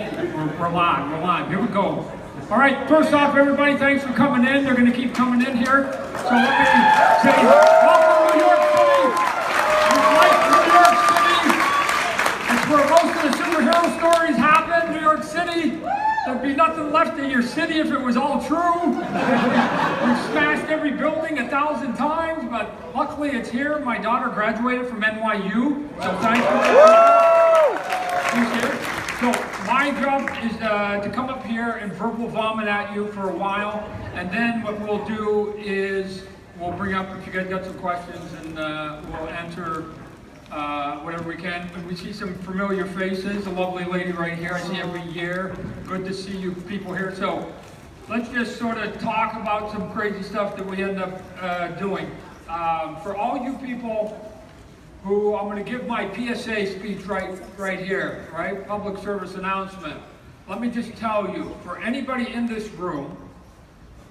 We're live. Here we go. All right, first off, everybody, thanks for coming in. They're going to keep coming in here. So let me say, welcome to New York City. New York City. It's where most of the superhero stories happen. New York City. There'd be nothing left in your city if it was all true. We've smashed every building 1,000 times, but luckily it's here. My daughter graduated from NYU, so thanks for she's here. So my job is to come up here and verbal vomit at you for a while, and then what we'll do is we'll bring up, if you guys got some questions, and we'll answer whatever we can. When we see some familiar faces, a lovely lady right here I see every year. Good to see you people here. So let's just sort of talk about some crazy stuff that we end up doing. For all you people who, I'm going to give my PSA speech right here, right? Public service announcement. Let me just tell you, for anybody in this room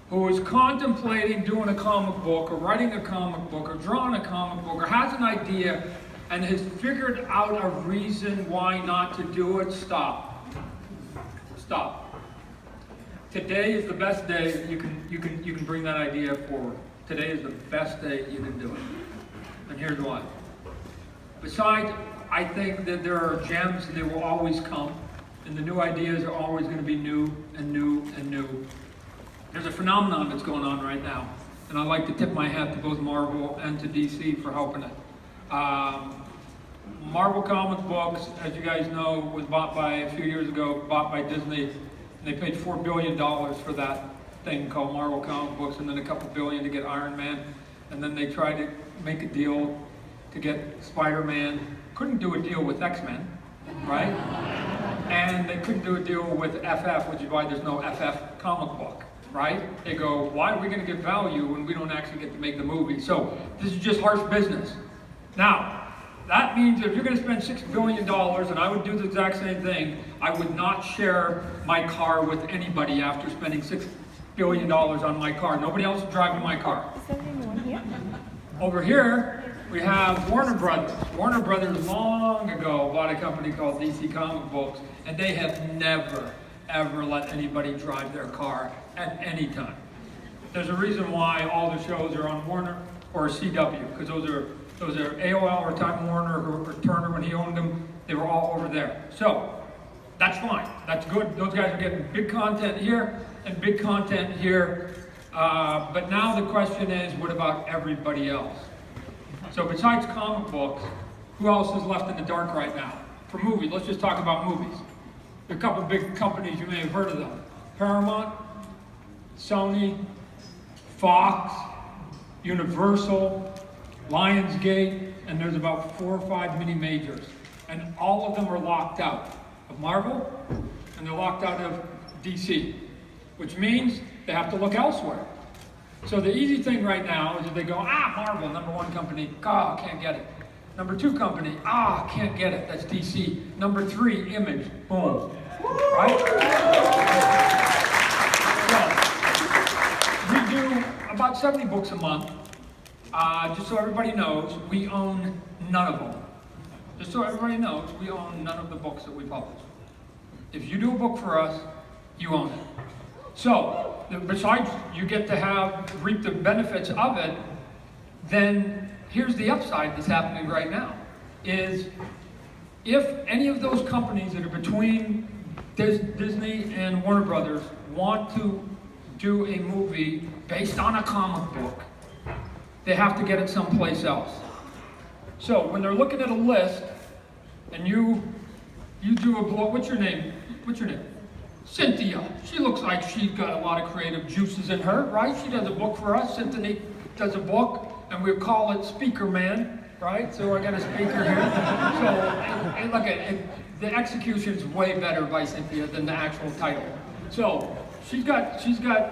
who is contemplating doing a comic book or writing a comic book or drawing a comic book or has an idea and has figured out a reason why not to do it, stop. Stop. Today is the best day you can bring that idea forward. Today is the best day you can do it. And here's why. Besides, I think that there are gems and they will always come, and the new ideas are always going to be new and new and new. There's a phenomenon that's going on right now, and I'd like to tip my hat to both Marvel and to DC for helping it. Marvel comic books, as you guys know, was bought a few years ago by Disney, and they paid $4 billion for that thing called Marvel comic books, and then a couple billion to get Iron Man, and then they tried to make a deal to get Spider-Man. Couldn't do a deal with X-Men, right? And they couldn't do a deal with FF, which is why there's no FF comic book, right? They go, why are we going to get value when we don't actually get to make the movie? So this is just harsh business. Now, that means if you're going to spend $6 billion, and I would do the exact same thing, I would not share my car with anybody after spending $6 billion on my car. Nobody else is driving my car. Is there anyone here? Over here, we have Warner Brothers. Warner Brothers long ago bought a company called DC Comic Books, and they have never, ever let anybody drive their car at any time. There's a reason why all the shows are on Warner or CW, because those are AOL or Time Warner or Turner when he owned them. They were all over there. So that's fine. That's good. Those guys are getting big content here and big content here. But now the question is, what about everybody else? So besides comic books, who else is left in the dark right now? For movies, let's just talk about movies. There are a couple of big companies, you may have heard of them. Paramount, Sony, Fox, Universal, Lionsgate, and there's about 4 or 5 mini majors. And all of them are locked out of Marvel, and they're locked out of DC, which means they have to look elsewhere. So the easy thing right now is that they go, Marvel, number 1 company, can't get it. Number 2 company, can't get it, that's DC. Number 3, Image, boom, right? So, we do about 70 books a month. Just so everybody knows, we own none of them. Just so everybody knows, we own none of the books that we publish. If you do a book for us, you own it. So, besides you get to reap the benefits of it, then here's the upside that's happening right now, is if any of those companies that are between Disney and Warner Brothers want to do a movie based on a comic book, they have to get it someplace else. So when they're looking at a list, and you do a blog, what's your name? Cynthia. She looks like she's got a lot of creative juices in her, right? She does a book for us. Cynthia does a book, and we call it Speaker Man, right? So I got a speaker here. So and look at it, the execution's way better by Cynthia than the actual title. So she's got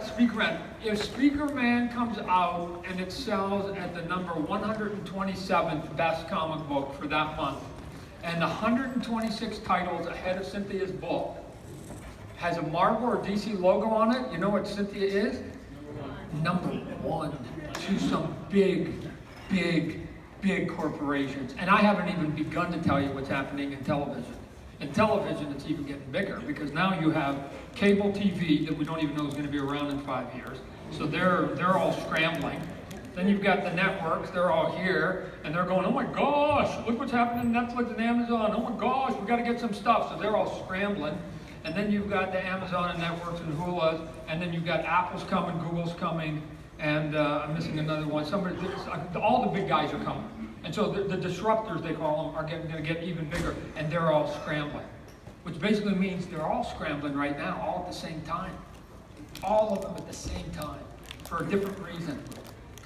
Speaker Man. If Speaker Man comes out and it sells at the number 127th best comic book for that month, and 126 titles ahead of Cynthia's book has a Marvel or DC logo on it, you know what Cynthia is? Number 1 to some big corporations. And I haven't even begun to tell you what's happening in television. In television, it's even getting bigger because now you have cable TV that we don't even know is going to be around in 5 years. So they're all scrambling. Then you've got the networks, they're all here, and they're going, oh my gosh, look what's happening to Netflix and Amazon. Oh my gosh, we got to get some stuff. So they're all scrambling. And then you've got the Amazon and networks and Hulu's, and then you've got Apple's coming, Google's coming, and I'm missing another one. All the big guys are coming. And so the disruptors, they call them, are going to get even bigger, and they're all scrambling. Which basically means they're all scrambling right now, all at the same time. All of them at the same time, for a different reason.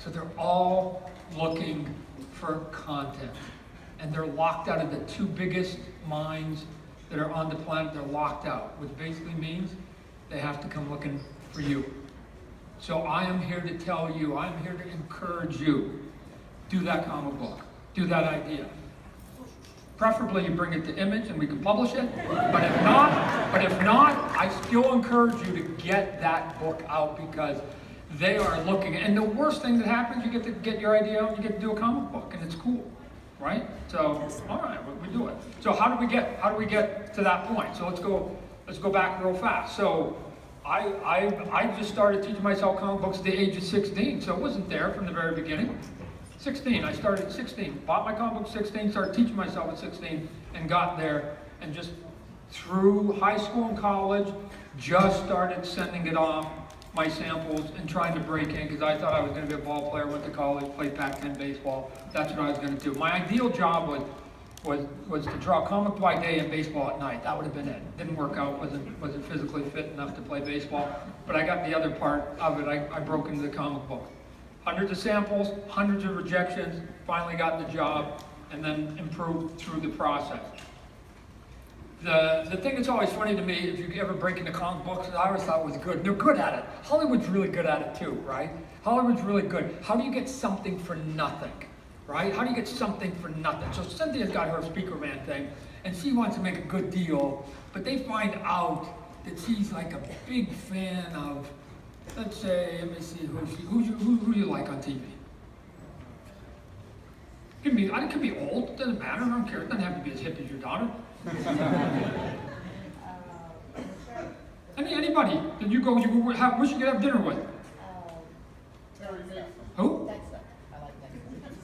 So they're all looking for content. And they're locked out of the two biggest minds that are on the planet. They're locked out, which basically means they have to come looking for you. So I am here to tell you, I'm here to encourage you. Do that comic book. Do that idea. Preferably you bring it to Image and we can publish it. But if not, I still encourage you to get that book out because they are looking. And the worst thing that happens, you get to get your idea out and you get to do a comic book, and it's cool, right? So, all right, we do it. So how do we get to that point? So let's go back real fast. So I just started teaching myself comic books at the age of 16, so it wasn't there from the very beginning. 16, I started at 16, bought my comic book at 16, started teaching myself at 16, and got there, and just through high school and college, just started sending it off, my samples, and trying to break in, because I thought I was going to be a ball player, went to college, played Pac-10 baseball, that's what I was going to do. My ideal job was to draw comic by day and baseball at night. That would have been it. Didn't work out, wasn't physically fit enough to play baseball, but I got the other part of it. I broke into the comic book. Hundreds of samples, hundreds of rejections, finally got the job, and then improved through the process. The thing that's always funny to me, if you ever break into comic books, I always thought was good. They're good at it. Hollywood's really good at it too, right? Hollywood's really good. How do you get something for nothing, right? How do you get something for nothing? So Cynthia's got her speaker man thing, and she wants to make a good deal, but they find out that she's like a big fan of, let's say, let me see, who do you like on TV? It could be old, it doesn't matter, I don't care. It doesn't have to be as hip as your daughter. Anybody that you go, who should you have dinner with? Who? Dexter. I like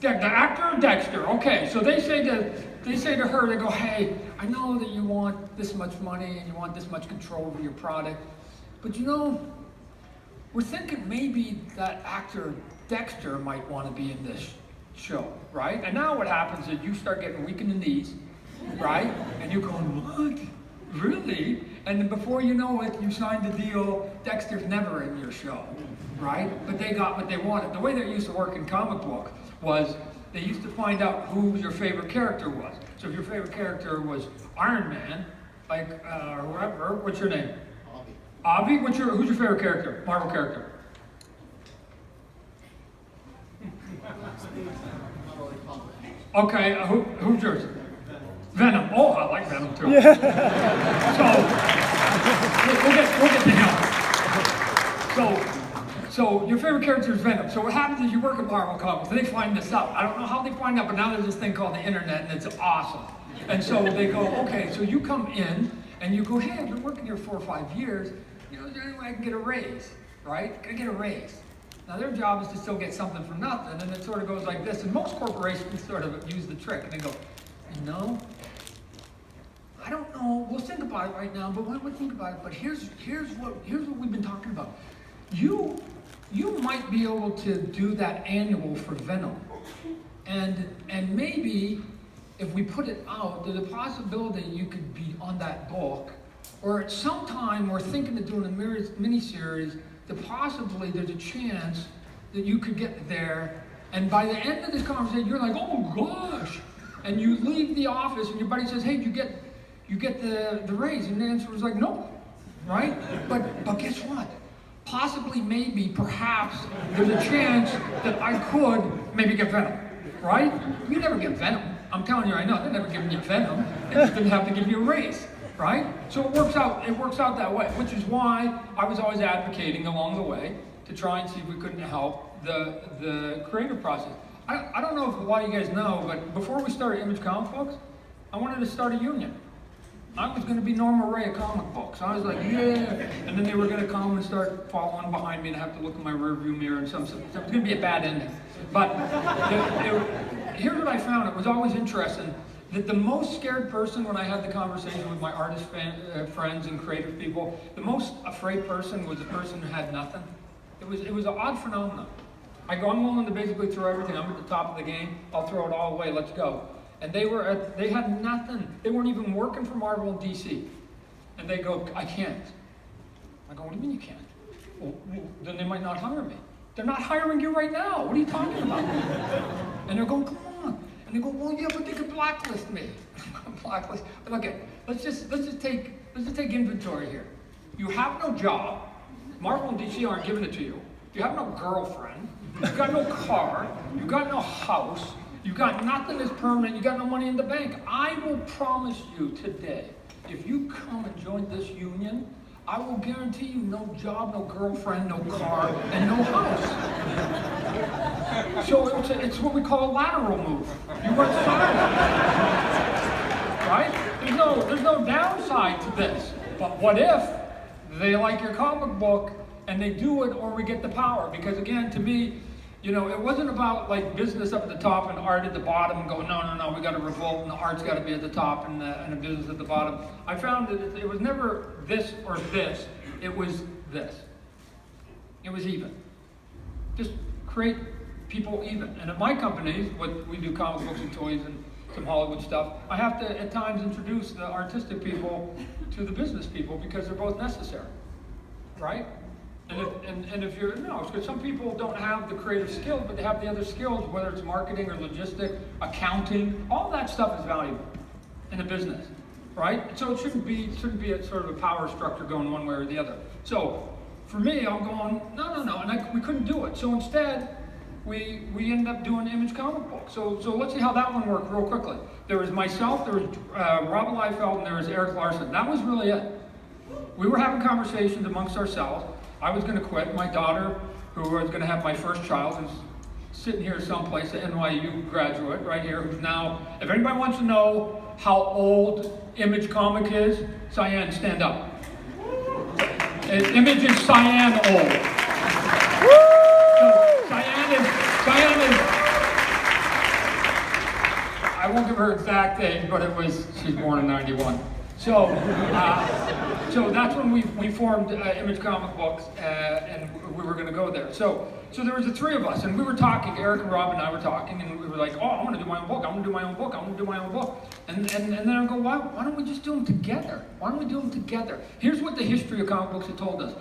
Dexter. The actor Dexter. Okay, so they say to her, they go, hey, I know that you want this much money and you want this much control over your product, but you know, we're thinking maybe that actor Dexter might want to be in this show, right? And now what happens is you start getting weak in the knees, right? And you're going, what? Really? And then before you know it, you signed the deal, Dexter's never in your show, right? But they got what they wanted. The way that used to work in comic book was they used to find out who your favorite character was. So if your favorite character was Iron Man, like whoever, what's your name? Avi, who's your favorite character? Marvel character? Okay, who's yours? Venom. Oh, I like Venom too. Yeah. So we'll get to him. So your favorite character is Venom. So what happens is you work at Marvel Comics, and they find this out. I don't know how they find out, but now there's this thing called the internet, and it's awesome. And so they go, okay, so you come in, and you go, hey, I've been working here 4 or 5 years. You know, is there any way I can get a raise, right? Can I get a raise? Now their job is to still get something for nothing, and it sort of goes like this. And most corporations sort of use the trick, and they go, you know, I don't know. We'll think about it right now, but when we think about it, but here's what we've been talking about. You might be able to do that annual for Venom, and maybe if we put it out, there's a possibility you could be on that book, or at some time we're thinking of doing a miniseries that possibly there's a chance that you could get there, and by the end of this conversation, you're like, oh gosh, and you leave the office, and your buddy says, hey, you get the raise, and the answer was like, no, right? But guess what? Possibly, maybe, perhaps, there's a chance that I could maybe get Venom, right? You never get Venom. I'm telling you right now, they're never giving you Venom. They just didn't have to give you a raise, right? So it works out that way, which is why I was always advocating along the way to try and see if we couldn't help the creative process. I don't know why you guys know, but before we started Image Comic Books, I wanted to start a union. I was going to be Norma Ray of comic books. I was like, yeah. And then they were going to come and start following behind me and I have to look in my rearview mirror and it was going to be a bad ending. But here's what I found. It was always interesting that the most scared person when I had the conversation with my artist friends and creative people, the most afraid person was the person who had nothing. It was an odd phenomenon. I go, I'm willing to basically throw everything. I'm at the top of the game. I'll throw it all away. Let's go. And they had nothing. They weren't even working for Marvel and DC. And they go, I can't. I go, what do you mean you can't? Well, then they might not hire me. They're not hiring you right now. What are you talking about? And they're going, come on. And they go, well, yeah, but they could blacklist me. Blacklist. But okay, let's just take inventory here. You have no job. Marvel and DC aren't giving it to you. You have no girlfriend. You've got no car. You've got no house. You've got nothing that's permanent. You've got no money in the bank. I will promise you today, if you come and join this union, I will guarantee you no job, no girlfriend, no car, and no house. So it's what we call a lateral move. You went sideways. Right? There's no downside to this. But what if they like your comic book and they do it or we get the power? Because again, to me, it wasn't about like business up at the top and art at the bottom and go, no, we got to revolt and the art's got to be at the top and the business at the bottom. I found that it was never this or this, it was this. It was even. Just create people even. And at my companies, we do comic books and toys and some Hollywood stuff, I have to at times introduce the artistic people to the business people because they're both necessary, right? And if you're, no, because some people don't have the creative skills, but they have the other skills, whether it's marketing or logistic, accounting, all that stuff is valuable in a business, right? So it shouldn't be a sort of a power structure going one way or the other. So for me, I'm going, no, and we couldn't do it. So instead, we ended up doing Image comic book. So let's see how that one worked real quickly. There was myself, there was Rob Liefeld, and there was Eric Larson. That was really it. We were having conversations amongst ourselves. I was going to quit. My daughter, who was going to have my first child, who's sitting here someplace, an NYU graduate right here, who's now, if anybody wants to know how old Image comic is, Cyan, stand up. Image is Cyan old. So Cyan is, I won't give her exact age, but she's born in 91. So that's when we formed Image Comic Books, and we were going to go there. So there was the three of us, and we were talking. Eric and Rob and I were talking, and we were like, "Oh, I'm going to do my own book. I'm going to do my own book. I'm going to do my own book." And then I go, "Why don't we just do them together? Why don't we do them together?" Here's what the history of comic books has told us: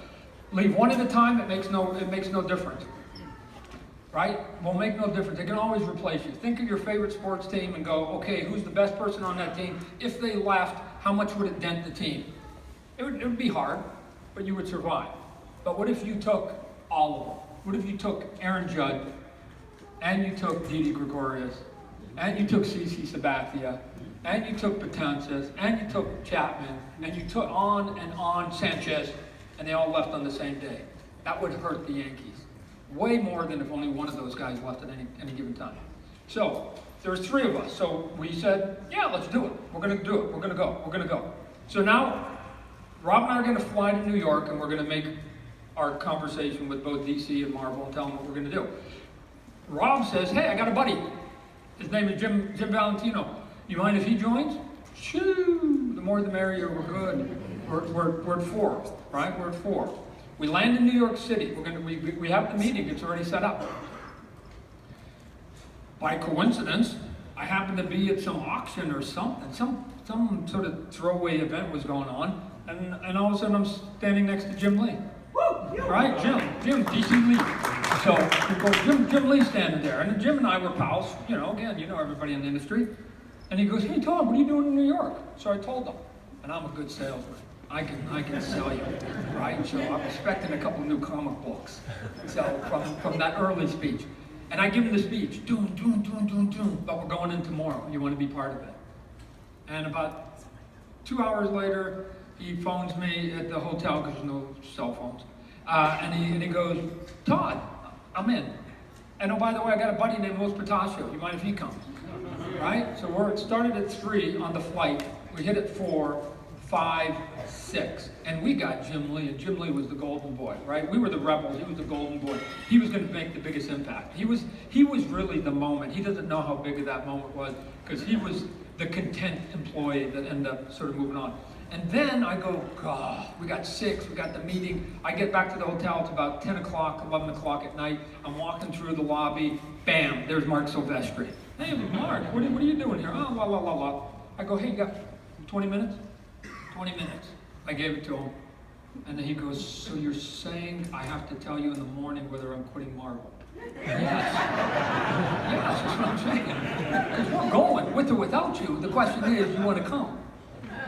leave one at a time. It makes no difference. Right? Will make no difference. They can always replace you. Think of your favorite sports team and go, okay, who's the best person on that team? If they left, how much would it dent the team? It would be hard, but you would survive. But what if you took all of them? What if you took Aaron Judd, and you took Didi Gregorius, and you took CeCe Sabathia, and you took Betances, and you took Chapman, and you took on Sanchez, and they all left on the same day? That would hurt the Yankees. Way more than if only one of those guys left at any given time. So there was three of us. So we said, yeah, let's do it. We're going to do it. We're going to go. We're going to go. So now Rob and I are going to fly to New York, and we're going to make our conversation with both DC and Marvel and tell them what we're going to do. Rob says, hey, I got a buddy. His name is Jim Valentino. You mind if he joins? Shoo! The more the merrier. We're good. We're at 4, right? We're at 4. We land in New York City. We have the meeting. It's already set up. By coincidence, I happened to be at some auction or something. Some sort of throwaway event was going on, and all of a sudden I'm standing next to Jim Lee. Right, Jim, DC Lee. So we go, Jim Lee standing there, and Jim and I were pals. Again, everybody in the industry. And he goes, hey Todd, what are you doing in New York? So I told him, and I'm a good salesman. I can sell you, right? So I'm expecting a couple new comic books. So from that early speech. And I give him the speech, doom, but we're going in tomorrow. You want to be part of it. And about 2 hours later, he phones me at the hotel, because there's no cell phones. And he goes, Todd, I'm in. And oh, by the way, I got a buddy named Los Patasio. You mind if he comes? Right? So it started at 3 on the flight. We hit at 4. 5, 6. And we got Jim Lee, and Jim Lee was the golden boy, right? We were the rebels, he was the golden boy. He was going to make the biggest impact. He was really the moment. He doesn't know how big of that moment was, because he was the content employee that ended up sort of moving on. And then I go, God, we got 6, we got the meeting. I get back to the hotel, it's about 10 o'clock, 11 o'clock at night. I'm walking through the lobby, bam, there's Mark Silvestri. Hey, Mark, what are you doing here? Oh, la, la, la, la. I go, hey, you got 20 minutes? 20 minutes. I gave it to him. And then he goes, so you're saying I have to tell you in the morning whether I'm quitting Marvel? Yes. Yes, that's what I'm saying. Because we're going, with or without you. The question is, you want to come?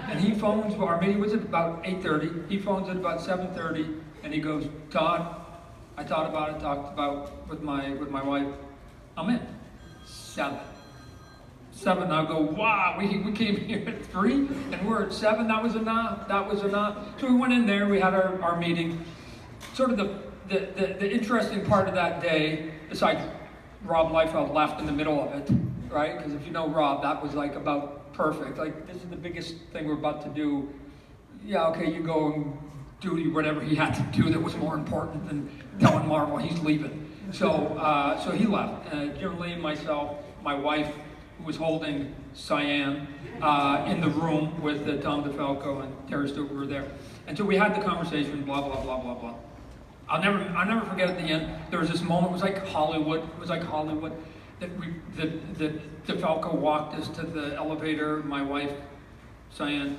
And he phones, our meeting was at about 8:30. He phones at about 7:30, and he goes, Todd, I thought about it, talked about with my wife. I'm in. 7. I go, wow, we came here at 3, and we're at 7. That was enough. So we went in there, we had our meeting. Sort of the interesting part of that day, besides Rob Liefeld left in the middle of it, right? Because if you know Rob, that was like about perfect. Like, this is the biggest thing we're about to do. Yeah, okay, you go and do whatever he had to do that was more important than telling Marvel he's leaving. So he left. Jim Lee, myself, my wife, who was holding Cyan in the room with Tom DeFalco and Terry Stewart, were there. And so we had the conversation, blah, blah, blah, blah, blah. I'll never forget at the end, there was this moment, it was like Hollywood, that DeFalco walked us to the elevator, my wife, Cyan,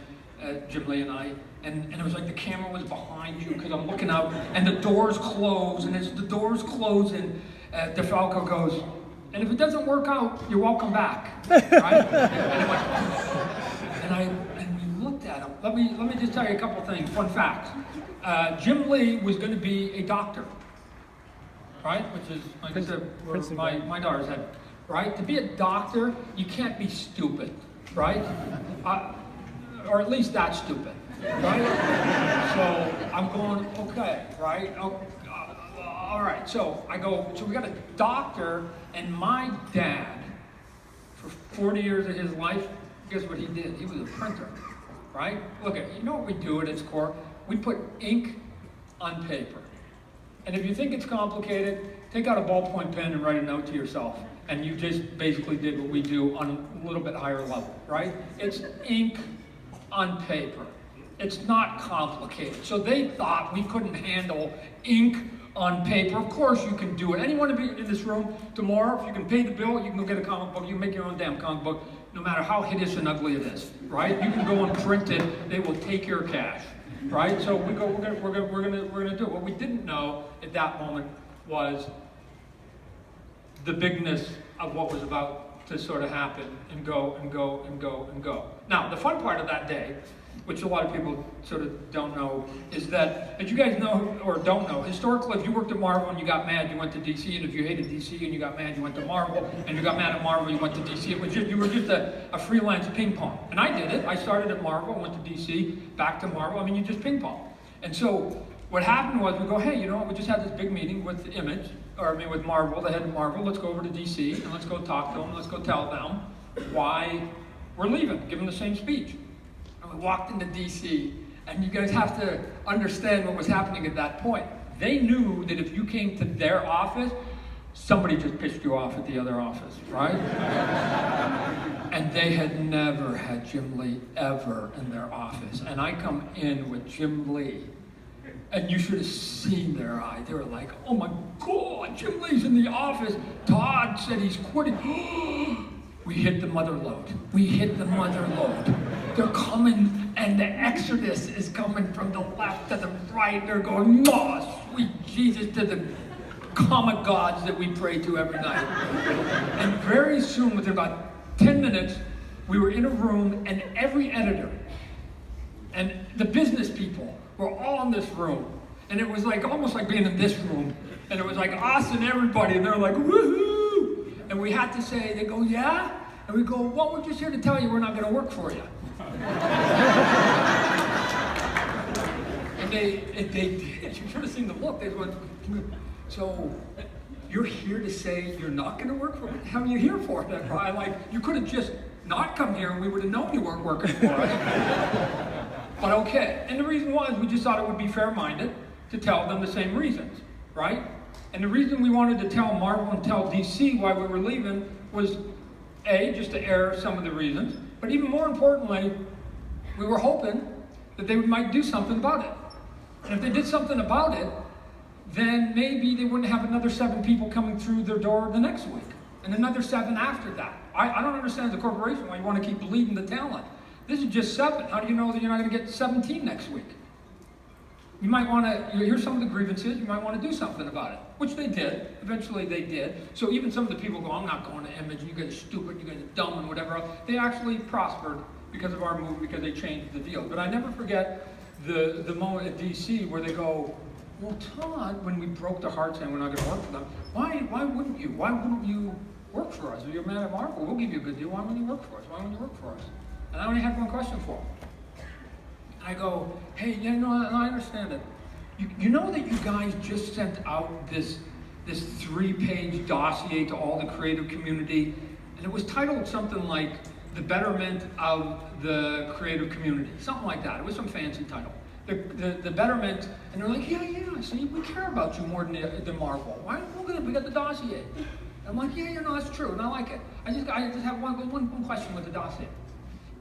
Jim Lee and I, and it was like the camera was behind you, because I'm looking out, and the doors close, and as the doors close, and DeFalco goes, and if it doesn't work out, you're welcome back, right? and we looked at him. Let me just tell you a couple things, fun facts. Jim Lee was going to be a doctor, right? Which is, like I said, where my daughter's head, right? To be a doctor, you can't be stupid, right? Or at least that stupid, right? So I'm going, okay, right? All right, so I go, so we got a doctor, and my dad, for 40 years of his life, guess what he did? He was a printer, right? Look, you know what we do at its core? We put ink on paper. And if you think it's complicated, take out a ballpoint pen and write a note to yourself. And you just basically did what we do on a little bit higher level, right? It's ink on paper. It's not complicated. So they thought we couldn't handle ink on paper. Of course you can do it. Anyone to be in this room tomorrow, if you can pay the bill, you can go get a comic book. You can make your own damn comic book, no matter how hideous and ugly it is, right? You can go and print it. They will take your cash, right? So we're gonna do it. What we didn't know at that moment was the bigness of what was about to sort of happen and go. Now, the fun part of that day, which a lot of people sort of don't know, is that, as you guys know or don't know, historically, if you worked at Marvel and you got mad, you went to DC, and if you hated DC and you got mad, you went to Marvel, and you got mad at Marvel, you went to DC. It was just, you were just a freelance ping pong. And I did it. I started at Marvel, went to DC, back to Marvel. I mean, you just ping pong. And so what happened was we go, hey, you know what, we just had this big meeting with with Marvel, the head of Marvel. Let's go over to DC and let's go talk to them. Let's go tell them why we're leaving, give them the same speech. And we walked into DC, and you guys have to understand what was happening at that point. They knew that if you came to their office, somebody just pissed you off at the other office, right? And they had never had Jim Lee ever in their office. And I come in with Jim Lee, and you should have seen their eye. They were like, oh my God, Jim Lee's in the office. Todd said he's quitting. We hit the mother load. They're coming, and the exodus is coming from the left to the right. They're going, oh, sweet Jesus, to the comic gods that we pray to every night. And very soon, within about 10 minutes, we were in a room, and every editor and the business people were all in this room. And it was like almost like being in this room. And it was like us and everybody, and they're like, woohoo! And we had to say, they go, yeah? And we go, well, we're just here to tell you we're not going to work for you. and they did. You should have seen the look. They went, so you're here to say you're not going to work for me? How are you here for? I'm like, you could have just not come here and we would have known you weren't working for us. But okay, and the reason was we just thought it would be fair-minded to tell them the same reasons, right? And the reason we wanted to tell Marvel and tell DC why we were leaving was, A, just to air some of the reasons, but even more importantly, we were hoping that they might do something about it. And if they did something about it, then maybe they wouldn't have another 7 people coming through their door the next week, and another 7 after that. I don't understand as a corporation why you want to keep bleeding the talent. This is just 7. How do you know that you're not going to get 17 next week? You might want to, here's some of the grievances, you might want to do something about it, which they did. Eventually they did. So even some of the people go, I'm not going to Image, you guys are stupid, you guys are dumb, and whatever else. They actually prospered because of our move, because they changed the deal. But I never forget the moment at DC where they go, well, Todd, when we broke their hearts saying we're not going to work for them, why wouldn't you? Why wouldn't you work for us? If you're a man at Marvel, we'll give you a good deal. Why wouldn't you work for us? Why wouldn't you work for us? And I only had one question for them. I go, hey, yeah, no, I understand it. You know that you guys just sent out this 3-page dossier to all the creative community, and it was titled something like The Betterment of the Creative Community, something like that. It was some fancy title. The betterment, and they're like, yeah, see, we care about you more than Marvel. Why? Well, good, we got the dossier. I'm like, yeah, no, that's true, and I like it. I just have one question with the dossier.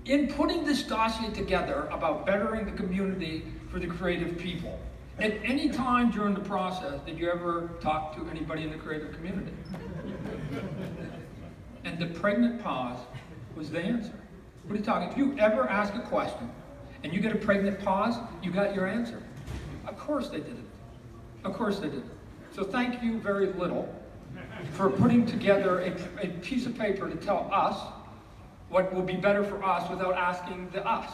In putting this dossier together about bettering the community for the creative people, at any time during the process, did you ever talk to anybody in the creative community? And the pregnant pause was the answer. What are you talking? If you ever ask a question and you get a pregnant pause, you got your answer. Of course they did it. Of course they did it. So thank you very little for putting together a piece of paper to tell us what will be better for us without asking the us,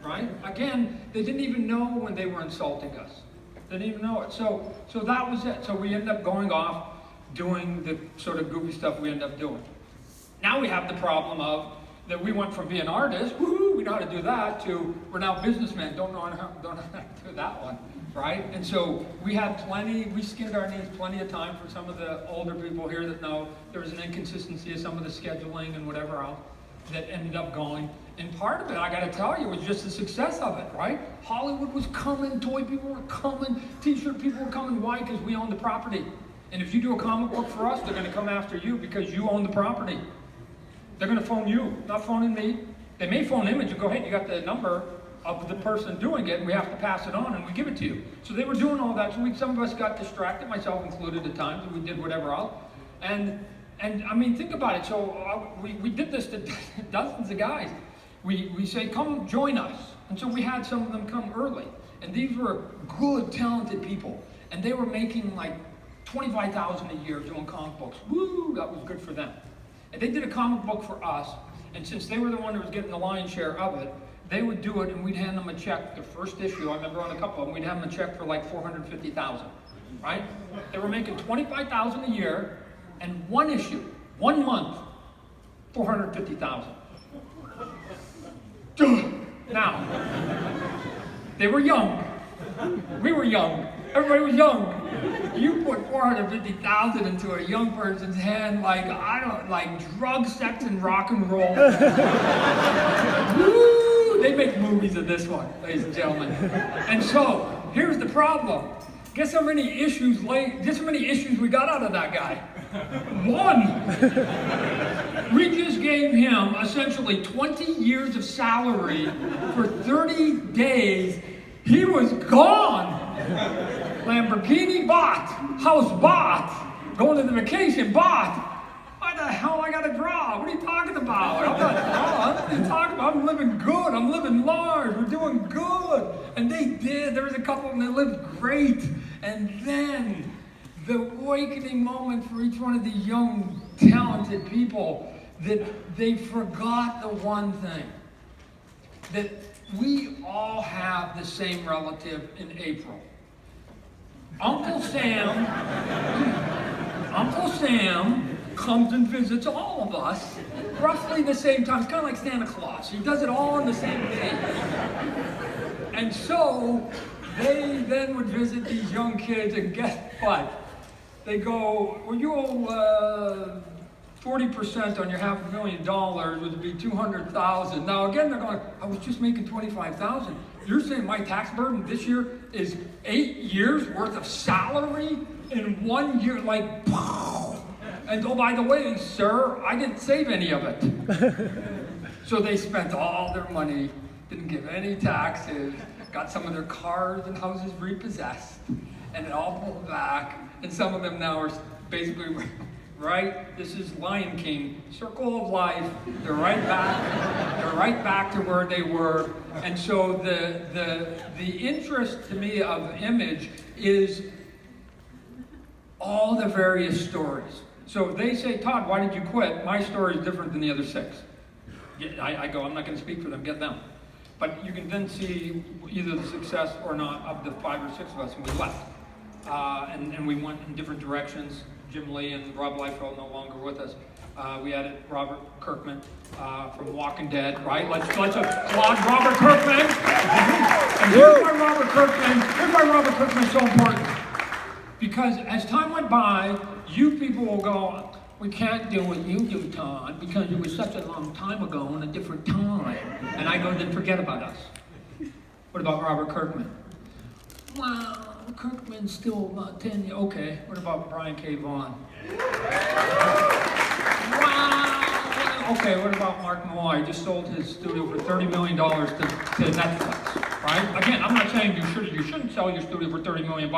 right? Again, they didn't even know when they were insulting us. They didn't even know it. So that was it. So we ended up going off doing the sort of goofy stuff we ended up doing. Now we have the problem of that we went from being artists, woohoo, we know how to do that, to we're now businessmen, don't know how to do that one, right? And so we skinned our knees plenty of time for some of the older people here that know there was an inconsistency of some of the scheduling and whatever else that ended up going. And part of it, I got to tell you, was just the success of it, right? Hollywood was coming, toy people were coming, t-shirt people were coming. Why? Because we own the property. And if you do a comic book for us, they're going to come after you because you own the property. They're going to phone you, not phoning me. They may phone Image and go, hey, you got the number of the person doing it, and we have to pass it on, and we give it to you. So they were doing all that. So some of us got distracted, myself included at times, and we did whatever else. And I mean, think about it. So we did this to dozens of guys. We say, come join us. And so we had some of them come early. And these were good, talented people. And they were making like $25,000 a year doing comic books. Woo, that was good for them. And they did a comic book for us. And since they were the one that was getting the lion's share of it, they would do it and we'd hand them a check. The first issue, I remember on a couple of them, we'd have them a check for like $450,000, right? They were making $25,000 a year. And one issue, 1 month, $450,000. Now, they were young. We were young. Everybody was young. You put $450,000 into a young person's hand like drug, sex, and rock and roll. Woo! They make movies of this one, ladies and gentlemen. And so, here's the problem. Guess how many issues we got out of that guy? 1. We just gave him essentially 20 years of salary for 30 days. He was gone. Lamborghini bought, house bought, going to the vacation bought. Why the hell I gotta draw? What are you talking about? I'm not drawing. What are you talking about? I'm living good. I'm living large. We're doing good. And they did. There was a couple of them that lived great. And then the awakening moment for each one of these young, talented people that they forgot the one thing. That we all have the same relative in April. Uncle Sam comes and visits all of us roughly the same time. It's kind of like Santa Claus. He does it all on the same day. And so they then would visit these young kids, and guess what? They go, well, you owe 40% on your $500,000 would be $200,000. Now again, they're going, I was just making $25,000. You're saying my tax burden this year is 8 years worth of salary in 1 year, like, and oh, by the way, sir, I didn't save any of it. So they spent all their money, didn't give any taxes, got some of their cars and houses repossessed, and it all pulled back, and some of them now are basically, right? This is Lion King, circle of life. They're right back to where they were. And so the interest to me of Image is all the various stories. So if they say, Todd, why did you quit? My story is different than the other 6. I go, I'm not going to speak for them, get them. But you can then see either the success or not of the 5 or 6 of us, and we left. And we went in different directions. Jim Lee and Rob Liefeld no longer with us. We added Robert Kirkman from Walking Dead, right? Let's applaud Robert Kirkman. And here's why Robert Kirkman is so important. Because as time went by, you people will go, we can't do what you do, Todd, because it was such a long time ago and a different time. And I go, then forget about us. What about Robert Kirkman? Well, Kirkman's still about 10 years. Okay, what about Brian K. Vaughan? Wow. Okay, what about Mark Malloy? Just sold his studio for $30 million to Netflix, right? Again, I'm not saying you shouldn't sell your studio for $30 million.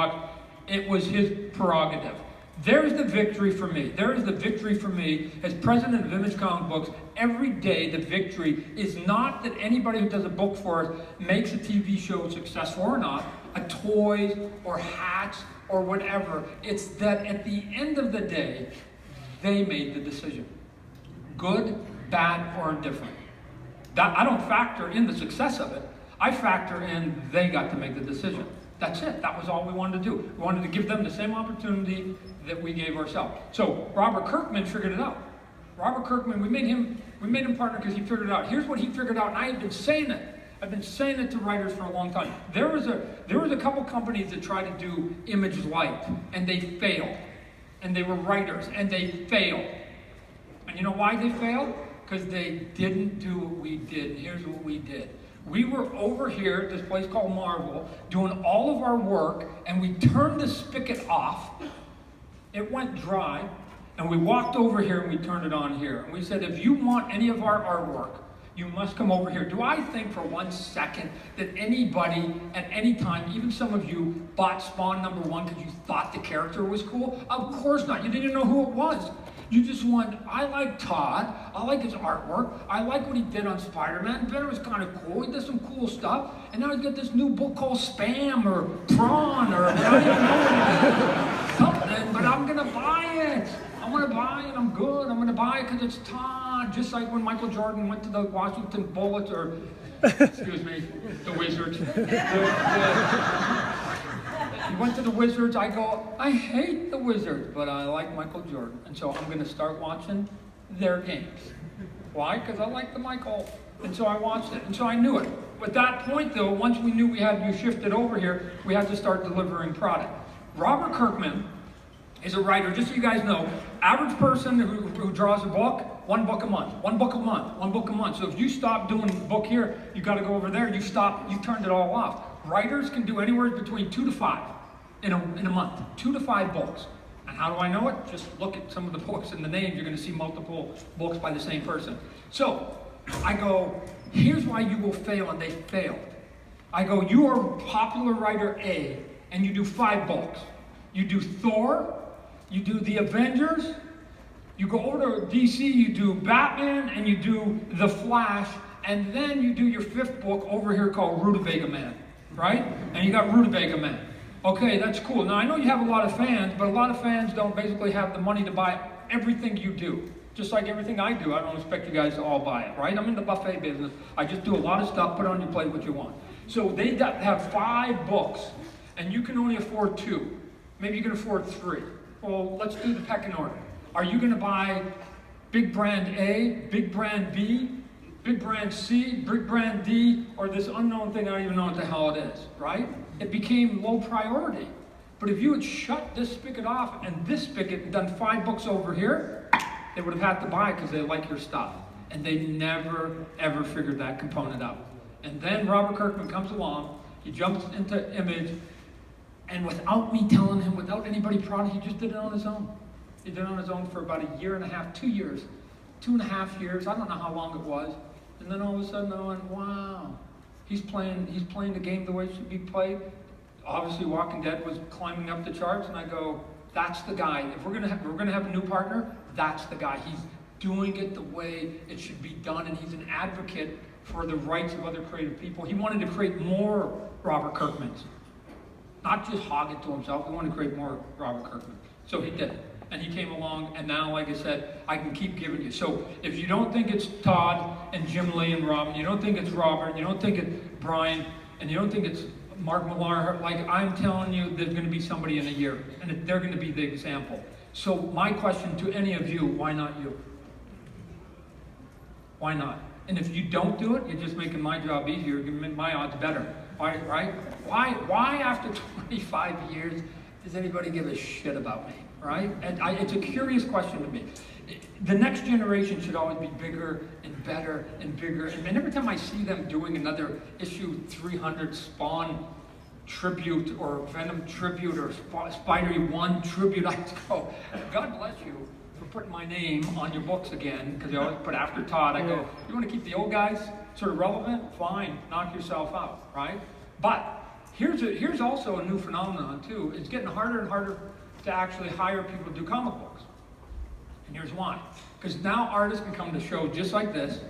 It was his prerogative. There's the victory for me. There is the victory for me as president of Image Comic Books. Every day the victory is not that anybody who does a book for us makes a TV show successful or not, a toys or hats or whatever. It's that at the end of the day, they made the decision. Good, bad, or indifferent. That, I don't factor in the success of it. I factor in they got to make the decision. That's it. That was all we wanted to do. We wanted to give them the same opportunity that we gave ourselves. So Robert Kirkman figured it out. Robert Kirkman, we made him partner because he figured it out. Here's what he figured out, and I have been saying it. I've been saying it to writers for a long time. There was a couple companies that tried to do Image Light, and they failed. And they were writers, and they failed. And you know why they failed? Because they didn't do what we did. And here's what we did. We were over here at this place called Marvel doing all of our work, and we turned the spigot off. It went dry, and we walked over here and we turned it on here. And we said, if you want any of our artwork, you must come over here. Do I think for 1 second that anybody at any time, even some of you, bought Spawn #1 because you thought the character was cool? Of course not. You didn't even know who it was. You just went, I like Todd, I like his artwork, I like what he did on Spider-Man. Venom was kind of cool, he did some cool stuff, and now he's got this new book called Spam or Prawn or I don't even know something, but I'm gonna buy it. I'm gonna buy it, I'm good, I'm gonna buy it because it's Todd, just like when Michael Jordan went to the Washington Bullets or, excuse me, the Wizards. He went to the Wizards. I go, I hate the Wizards, but I like Michael Jordan. And so I'm going to start watching their games. Why? Because I like the Michael. And so I watched it. And so I knew it. At that point, though, once we knew we had you shifted over here, we had to start delivering product. Robert Kirkman is a writer, just so you guys know, average person who draws a book, 1 book a month, 1 book a month, 1 book a month. So if you stop doing the book here, you got to go over there, you turned it all off. Writers can do anywhere between 2 to 5 in a month, 2 to 5 books. And how do I know it? Just look at some of the books and the names. You're going to see multiple books by the same person. So I go, here's why you will fail, and they failed. I go, you are popular writer A, and you do 5 books. You do Thor, you do the Avengers, you go over to DC, you do Batman, and you do The Flash, and then you do your 5th book over here called Rutabaga Man, right? And you got Rutabaga Man. Okay, that's cool. Now, I know you have a lot of fans, but a lot of fans don't basically have the money to buy everything you do. Just like everything I do, I don't expect you guys to all buy it, right? I'm in the buffet business. I just do a lot of stuff, put on your plate what you want. So they have 5 books, and you can only afford 2. Maybe you can afford 3. Well, let's do the pecking order. Are you going to buy big brand A, big brand B, big brand C, big brand D, or this unknown thing I don't even know what the hell it is, right? It became low priority. But if you had shut this spigot off and this spigot and done 5 books over here, they would have had to buy because they like your stuff. And they never, ever figured that component out. And then Robert Kirkman comes along, he jumps into Image, and without me telling him, without anybody prodding, he just did it on his own. He did it on his own for about a year and a half, 2 years, 2.5 years, I don't know how long it was. And then all of a sudden I went, wow, he's playing the game the way it should be played. Obviously Walking Dead was climbing up the charts, and I go, that's the guy. If we're gonna have a new partner, that's the guy. He's doing it the way it should be done, and he's an advocate for the rights of other creative people. He wanted to create more Robert Kirkmans, not just hog it to himself. He wanted to create more Robert Kirkman. So he did it. And he came along, and now, like I said, I can keep giving you. So if you don't think it's Todd and Jim Lee and Robin, you don't think it's Robert, you don't think it's Brian, and you don't think it's Mark Millar, like I'm telling you, there's going to be somebody in a year, and they're going to be the example. So my question to any of you, why not you? Why not? And if you don't do it, you're just making my job easier, you're making my odds better. Why, right? Why after 25 years does anybody give a shit about me, right? And it's a curious question to me. The next generation should always be bigger and better and bigger. And every time I see them doing another issue 300 Spawn tribute or Venom tribute or Spider 1 tribute, I just go, God bless you for putting my name on your books again, because you always put after Todd. I go, you want to keep the old guys sort of relevant? Fine, knock yourself out, right? But here's also a new phenomenon too. It's getting harder and harder to actually hire people to do comic books. And here's why. Because now artists can come to shows just like this,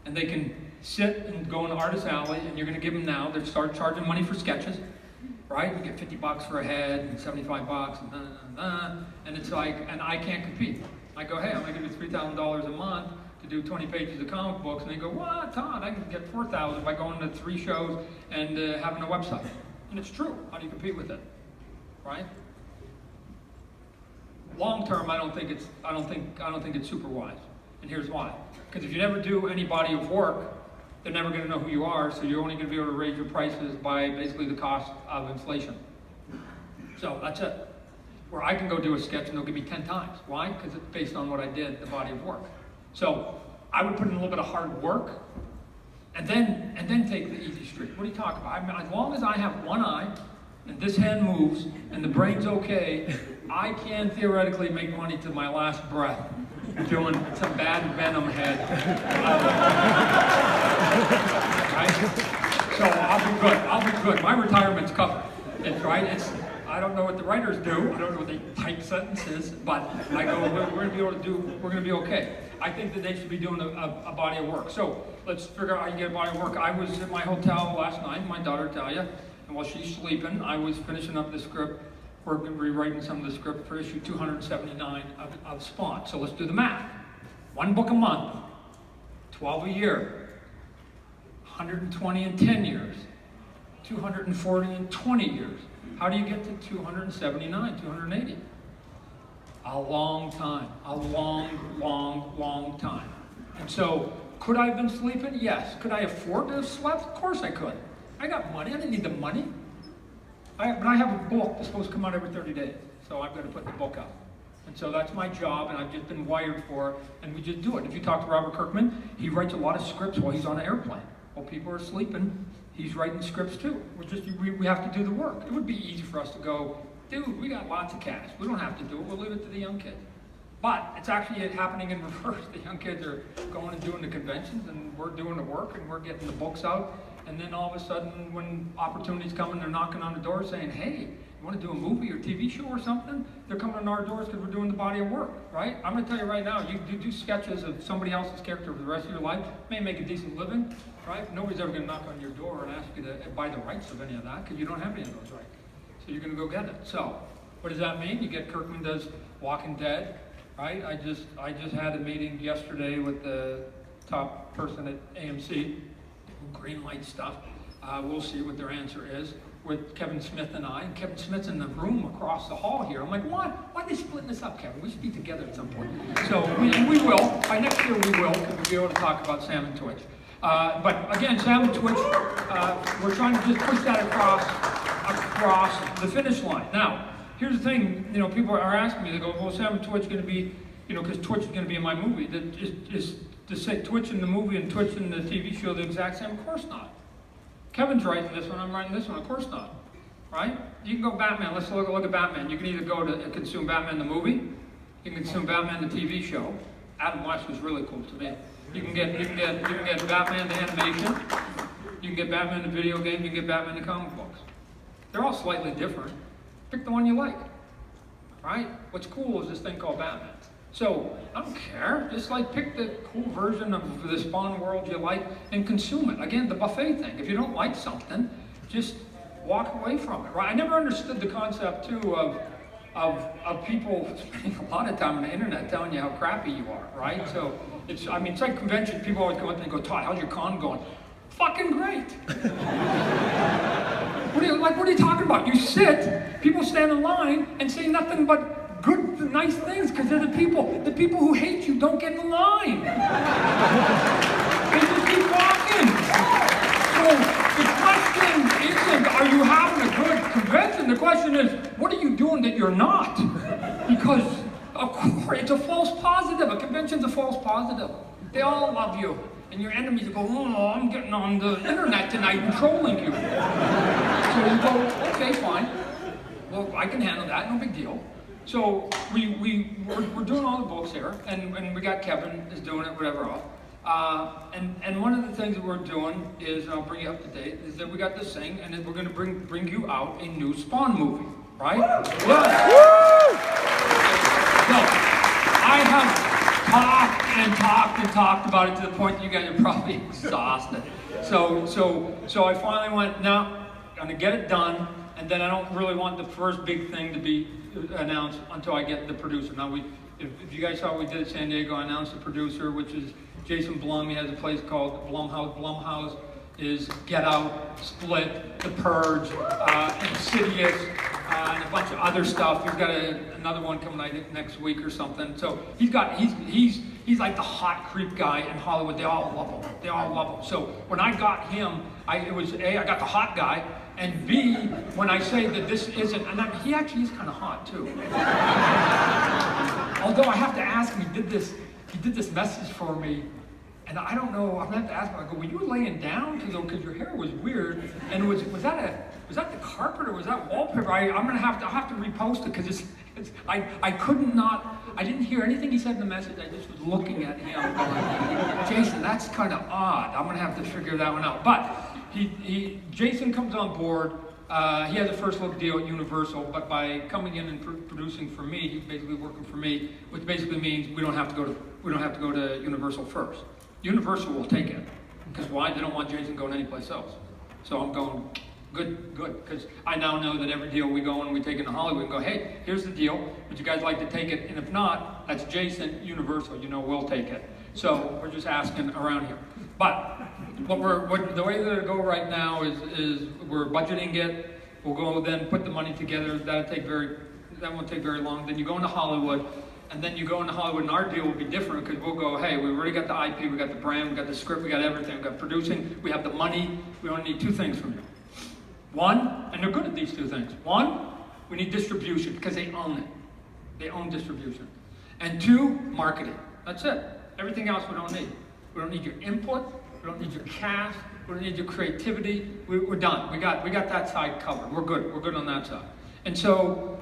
and they can sit and go in the artist alley, and you're going to give them now, they start charging money for sketches, right? You get $50 for a head, and $75, and it's like, and I can't compete. I go, hey, I'm going to give you $3,000 a month to do 20 pages of comic books, and they go, what, Todd, I can get $4,000 by going to 3 shows and having a website. And it's true. How do you compete with it, right? Long term, I don't think it's super wise, and here's why. Because if you never do any body of work, they're never going to know who you are, so you're only going to be able to raise your prices by basically the cost of inflation. So that's it. Where I can go do a sketch and they'll give me 10 times. Why? Because it's based on what I did, the body of work. So I would put in a little bit of hard work, and then take the easy street. What are you talking about? I mean, as long as I have one eye, and this hand moves, and the brain's okay, I can theoretically make money to my last breath doing some bad Venom head. Right? So I'll be good. My retirement's covered. It's right. I don't know what the writers do. I don't know what they type sentences, but I go, we're gonna be okay. I think that they should be doing a body of work. So let's figure out how you get a body of work. I was at my hotel last night, my daughter Talia, and while she's sleeping, I was finishing up the script. We're rewriting some of the script for issue 279 of Spawn. So let's do the math. 1 book a month, 12 a year, 120 in 10 years, 240 in 20 years. How do you get to 279, 280? A long time, a long time. And so, could I have been sleeping? Yes. Could I afford to have slept? Of course I could. I got money, I didn't need the money. But I have a book that's supposed to come out every 30 days, so I've got to put the book out. And so that's my job, and I've just been wired for it, and we just do it. If you talk to Robert Kirkman, he writes a lot of scripts while he's on an airplane. While people are sleeping, he's writing scripts too. We have to do the work. It would be easy for us to go, dude, we got lots of cash. We don't have to do it. We'll leave it to the young kids. But it's actually happening in reverse. The young kids are going and doing the conventions, and we're doing the work, and we're getting the books out. And then all of a sudden, when opportunities come and they're knocking on the door saying, hey, you want to do a movie or TV show or something? They're coming on our doors because we're doing the body of work, right? I'm going to tell you right now, you do sketches of somebody else's character for the rest of your life, may make a decent living, right? Nobody's ever going to knock on your door and ask you to buy the rights of any of that because you don't have any of those rights. So you're going to go get it. So what does that mean? You get Kirkman does Walking Dead, right? I just had a meeting yesterday with the top person at AMC, green light stuff. We'll see what their answer is with Kevin Smith and I. And Kevin Smith's in the room across the hall here. I'm like, what? Why are they splitting this up, Kevin? We should be together at some point. So we will. By next year we will, because we'll be able to talk about Sam and Twitch. But again, Sam and Twitch, we're trying to just push that across the finish line. Now, here's the thing, people are asking me, they go, well, Sam and Twitch going to be, because Twitch is going to be in my movie. Is to say Twitch in the movie and Twitch in the TV show the exact same? Of course not. Kevin's writing this one, I'm writing this one, of course not. Right? You can go Batman, let's look at Batman. You can either go to consume Batman the movie, you can consume Batman the TV show. Adam West was really cool to me. You can get Batman the animation, you can get Batman the video game, you can get Batman the comic books. They're all slightly different. Pick the one you like. Right? What's cool is this thing called Batman. So, I don't care. Just like pick the cool version of the Spawn world you like and consume it. Again, the buffet thing. If you don't like something, just walk away from it. Right? I never understood the concept too of people spending a lot of time on the internet telling you how crappy you are. Right? So it's like convention. People always come up and go, Todd, how's your con going? Fucking great. What are you talking about? You sit, people stand in line and say nothing but good, nice things because they're the people who hate you don't get in line. They just keep walking. So the question isn't, are you having a good convention? The question is, what are you doing that you're not? Because, of course, it's a false positive. A convention's a false positive. They all love you. And your enemies go, oh, I'm getting on the internet tonight and trolling you. So you go, okay, fine. Well, I can handle that, no big deal. So we're doing all the books here, and we got Kevin is doing it, whatever else. And one of the things that we're doing is, and I'll bring you up to date, is that we got this thing, and then we're going to bring you out a new Spawn movie, right? Yeah. So I have talked about it to the point that you guys are probably exhausted. So I finally went, no, I'm gonna get it done, and then I don't really want the first big thing to be announced until I get the producer. Now if you guys saw what we did at San Diego, I announced the producer, which is Jason Blum. He has a place called Blumhouse. Blumhouse is Get Out, Split, The Purge, Insidious, and a bunch of other stuff. He's got another one coming I think next week or something. So he's like the hot creep guy in Hollywood. They all love him. They all love him. So when I got him, it was A, I got the hot guy, and B, when I say that this isn't, and he actually is kind of hot too. Although I have to ask him, he did this message for me. And I don't know, I'm gonna have to ask him, I go, were you laying down? Because your hair was weird. And was that the carpet or was that wallpaper? I'll have to repost it because I didn't hear anything he said in the message. I just was looking at him going, Jason, that's kind of odd. I'm gonna have to figure that one out. But Jason comes on board. He has a first look deal at Universal, but by coming in and producing for me, he's basically working for me, which basically means we don't have to go to Universal first. Universal will take it, because why? They don't want Jason going anyplace else. So I'm going, good, because I now know that every deal we go and we take into Hollywood and go, hey, here's the deal, would you guys like to take it? And if not, that's Jason, Universal, we'll take it. So we're just asking around here. But the way that it'll go right now is we're budgeting it. We'll go then put the money together. That won't take very long. Then you go into Hollywood. And then you go into Hollywood, and our deal will be different because we'll go, hey, we've already got the IP, we got the brand, we got the script, we got everything, we got producing, we have the money. We only need two things from you. One, and they're good at these two things. One, we need distribution because they own it. They own distribution. And two, marketing. That's it. Everything else we don't need. We don't need your input. We don't need your cast. We don't need your creativity. We're done. We got that side covered. We're good. We're good on that side. And so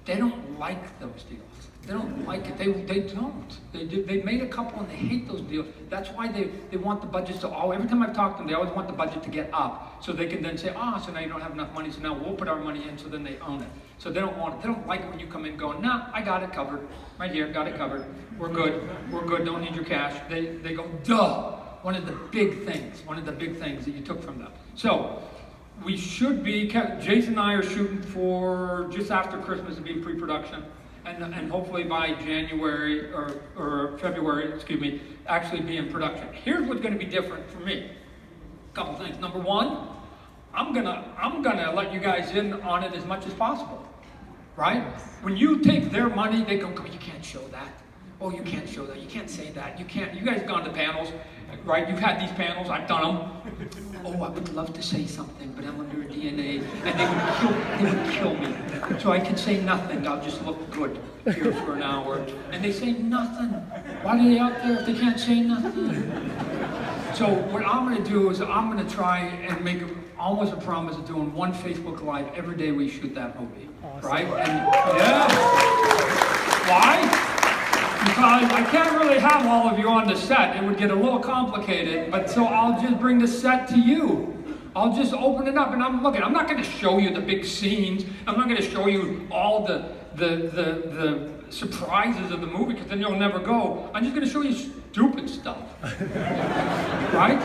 they don't like those deals. They don't like it. They don't. They made a couple and they hate those deals. That's why they want the budgets to every time I've talked to them, they always want the budget to get up so they can then say, so now you don't have enough money, so now we'll put our money in, so then they own it. So they don't want it. They don't like it when you come in going, nah, I got it covered. Right here, got it covered. We're good. We're good. Don't need your cash. They go, duh. One of the big things that you took from them. So we should be, Jason and I are shooting for just after Christmas to be in pre-production. And hopefully by January or February, actually be in production. Here's what's going to be different for me. A couple things. Number one, I'm gonna let you guys in on it as much as possible, right? When you take their money, they go, you can't show that. Oh, you can't show that. You can't say that. You can't. You guys have gone to panels, right? You've had these panels. I've done them. Oh, I would love to say something, but I'm under a DNA, and they would kill me. So I can say nothing. I'll just look good here for an hour. And they say nothing. Why are they out there if they can't say nothing? So what I'm going to do is I'm going to try and make almost a promise of doing one Facebook Live every day we shoot that movie. Awesome. Right? And yeah. Why? Because I can't really have all of you on the set. It would get a little complicated, but so I'll just bring the set to you. I'll just open it up and I'm looking. I'm not going to show you the big scenes. I'm not going to show you all the surprises of the movie because then you'll never go. I'm just going to show you stupid stuff. Right?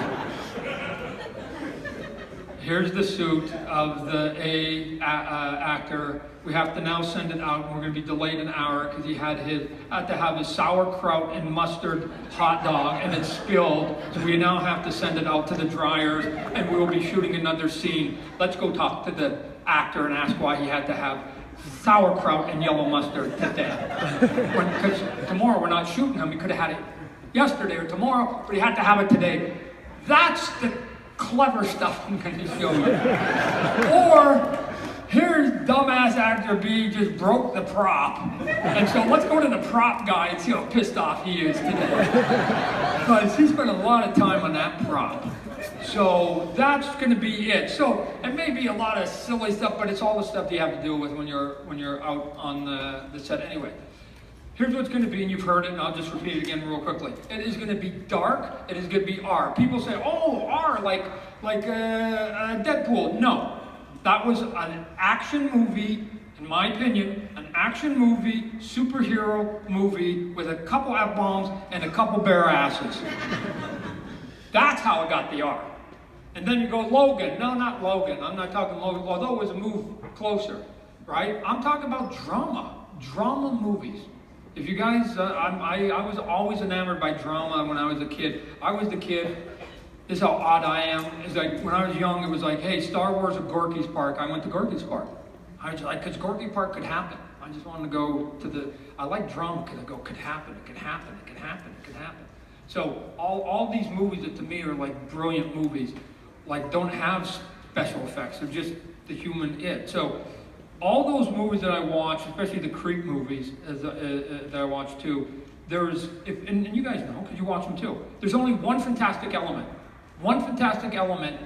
Here's the suit of the actor. We have to now send it out, and we're going to be delayed an hour because he had to have his sauerkraut and mustard hot dog, and it spilled. So we now have to send it out to the dryers, and we will be shooting another scene. Let's go talk to the actor and ask why he had to have sauerkraut and yellow mustard today. Because tomorroor we're not shooting him. He could have had it yesterday or tomorrow, but he had to have it today. That's the clever stuff I'm going to show you. Or here's dumbass actor B just broke the prop. And so let's go to the prop guy and see how pissed off he is today. Because he spent a lot of time on that prop. So that's going to be it. So it may be a lot of silly stuff, but it's all the stuff you have to deal with when you're out on the set anyway. Here's what's going to be, and you've heard it, and I'll just repeat it again real quickly. It is going to be dark. It is going to be R. People say, "Oh, R, like Deadpool." No, that was an action movie, in my opinion, an action movie, superhero movie with a couple F-bombs and a couple bare asses. That's how it got the R. And then you go Logan. No, not Logan. I'm not talking Logan, although it was a move closer, right? I'm talking about drama movies. If you guys, I was always enamored by drama when I was a kid. I was the kid, this is how odd I am, is like when I was young it was like, hey, Star Wars at Gorky's Park. I went to Gorky's Park. I was like, because Gorky Park could happen. I just wanted to go to I like drama because I go, could happen, it could happen, it could happen, it could happen. So all these movies that to me are like brilliant movies, like don't have special effects, they're just the human it. So all those movies that I watch, especially the Creep movies that I watch too, and you guys know because you watch them too, there's only one fantastic element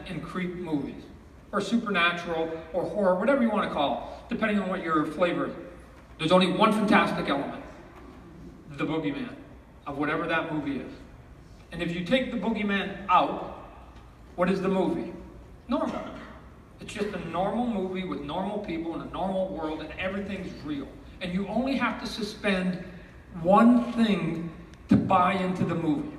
in Creep movies, or supernatural, or horror, whatever you want to call it, depending on what your flavor is. There's only one fantastic element, the boogeyman, of whatever that movie is. And if you take the boogeyman out, what is the movie? Normal. It's just a normal movie with normal people in a normal world and everything's real. And you only have to suspend one thing to buy into the movie.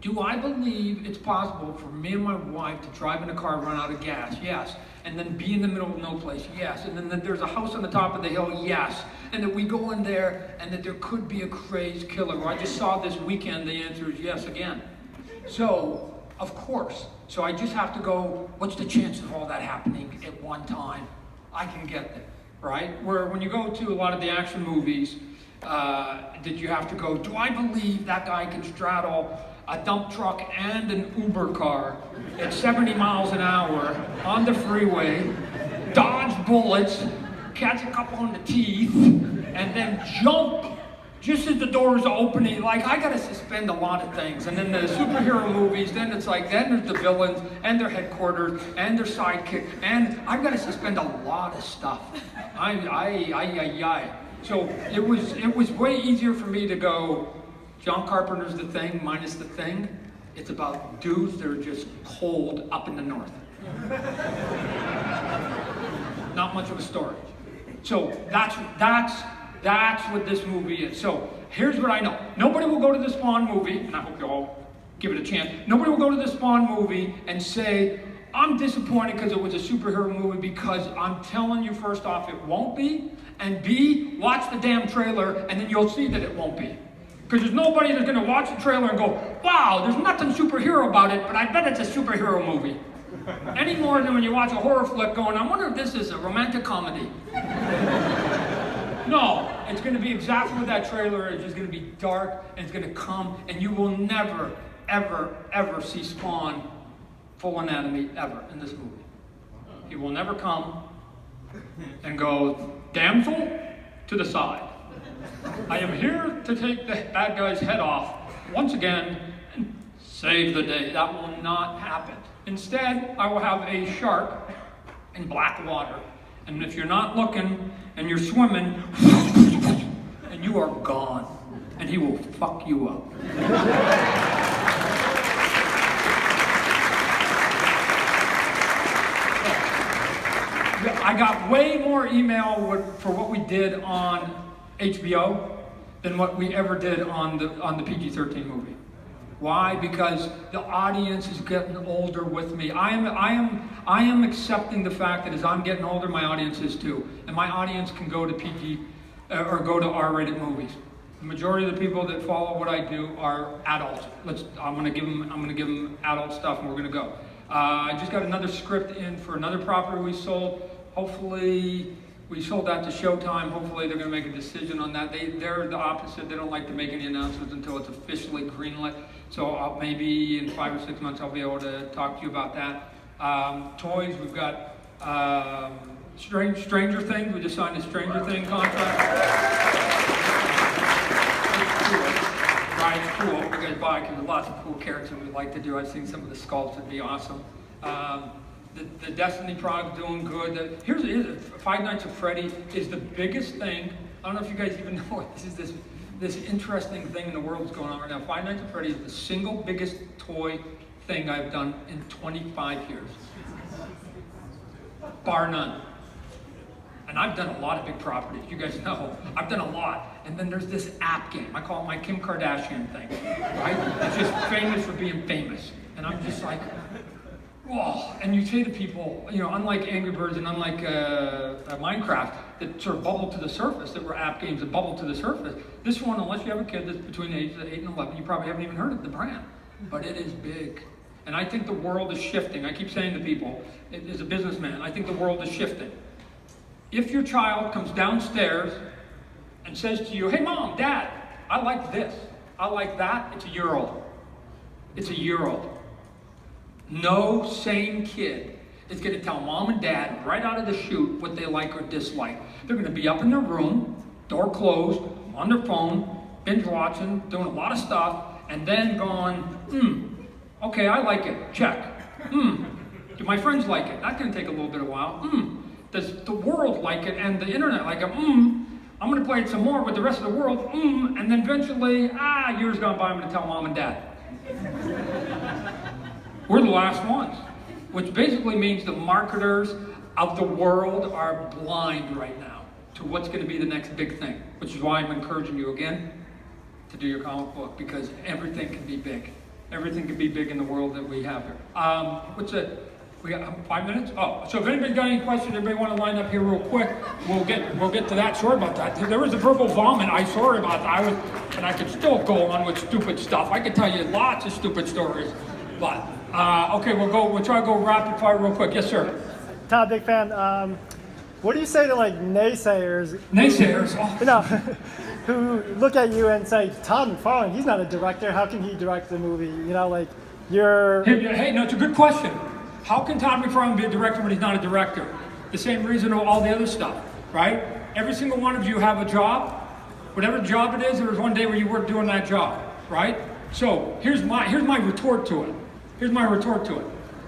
Do I believe it's possible for me and my wife to drive in a car, run out of gas? Yes. And then be in the middle of no place? Yes. And then that there's a house on the top of the hill? Yes. And that we go in there and that there could be a crazed killer. Well, I just saw this weekend, the answer is yes again. So, of course. So I just have to go, what's the chance of all that happening at one time? I can get there, right? Where when you go to a lot of the action movies, that you have to go, do I believe that guy can straddle a dump truck and an Uber car at 70 miles an hour on the freeway, dodge bullets, catch a couple in the teeth, and then jump just as the doors are opening? Like, I gotta suspend a lot of things. And then the superhero movies, then it's like, then there's the villains, and their headquarters, and their sidekick, and I've gotta suspend a lot of stuff. So it was way easier for me to go, John Carpenter's The Thing minus The Thing. It's about dudes that are just cold up in the north. Not much of a story. So that's what this movie is. So here's what I know. Nobody will go to the Spawn movie, and I hope you all give it a chance. Nobody will go to the Spawn movie and say, I'm disappointed because it was a superhero movie, because I'm telling you, first off, it won't be, and B, watch the damn trailer and then you'll see that it won't be. Because there's nobody that's going to watch the trailer and go, wow, there's nothing superhero about it, but I bet it's a superhero movie. Any more than when you watch a horror flick going, I wonder if this is a romantic comedy. No, it's going to be exactly what that trailer is. It's just going to be dark, and it's going to come, and you will never, ever, ever see Spawn full anatomy ever in this movie. He will never come. and goes, "Damsel, to the side. I am here to take the bad guy's head off once again and save the day." That will not happen. Instead, I will have a shark in black water. And if you're not looking and you're swimming, and you are gone. And he will fuck you up. I got way more email for what we did on HBO than what we ever did on the PG-13 movie. Why? Because the audience is getting older with me. I am accepting the fact that as I'm getting older, my audience is too, and my audience can go to PG or go to R-rated movies. The majority of the people that follow what I do are adults. I'm gonna give them adult stuff, and we're gonna go. I just got another script in for another property we sold. Hopefully, we sold that to Showtime. Hopefully, they're gonna make a decision on that. They're the opposite. They don't like to make any announcements until it's officially greenlit. So maybe in 5 or 6 months, I'll be able to talk to you about that. Toys, we've got Stranger Things. We just signed a Stranger Things contract. Right, it's cool. You guys buy because there's lots of cool characters we like to do. I've seen some of the sculpts. It'd be awesome. The Destiny product's doing good. Here's Five Nights at Freddy is the biggest thing. I don't know if you guys even know it. This interesting thing in the world that's going on right now. Five Nights at Freddy is the single biggest toy thing I've done in 25 years. Bar none. And I've done a lot of big properties. You guys know. I've done a lot. And then there's this app game. I call it my Kim Kardashian thing. Right? It's just famous for being famous. And I'm just like, whoa. And you say to people, unlike Angry Birds and unlike Minecraft, that sort of bubble to the surface, that were app games that bubble to the surface, this one, unless you have a kid that's between the ages of 8 and 11, you probably haven't even heard of the brand. But it is big. And I think the world is shifting. I keep saying to people, as a businessman, I think the world is shifting. If your child comes downstairs and says to you, "Hey mom, dad, I like this, I like that," it's a year old. It's a year old. No sane kid is going to tell mom and dad right out of the chute what they like or dislike. They're going to be up in their room, door closed, on their phone, binge watching, doing a lot of stuff, and then going, okay, I like it, check. Do my friends like it? That's going to take a little bit of a while. Does the world like it and the internet like it? I'm going to play it some more with the rest of the world. And then eventually, years gone by, I'm going to tell mom and dad. We're the last ones, which basically means the marketers of the world are blind right now to what's going to be the next big thing, which is why I'm encouraging you again to do your comic book, because everything can be big. Everything can be big in the world that we have here. We got 5 minutes? Oh, so if anybody's got any questions, everybody want to line up here real quick, we'll get to that. Sorry about that. There was a verbal vomit. Sorry about that. And I could still go on with stupid stuff. I could tell you lots of stupid stories. But, okay, we'll try to go rapid fire real quick. Yes, sir. Todd, big fan. What do you say to naysayers? Naysayers? Who look at you and say, Todd McFarlane, he's not a director. How can he direct the movie? You're... Hey, no, it's a good question. How can Todd McFarlane be a director when he's not a director? The same reason of all the other stuff, right? Every single one of you have a job. Whatever job it is, there was one day where you weren't doing that job, right? So here's my retort to it.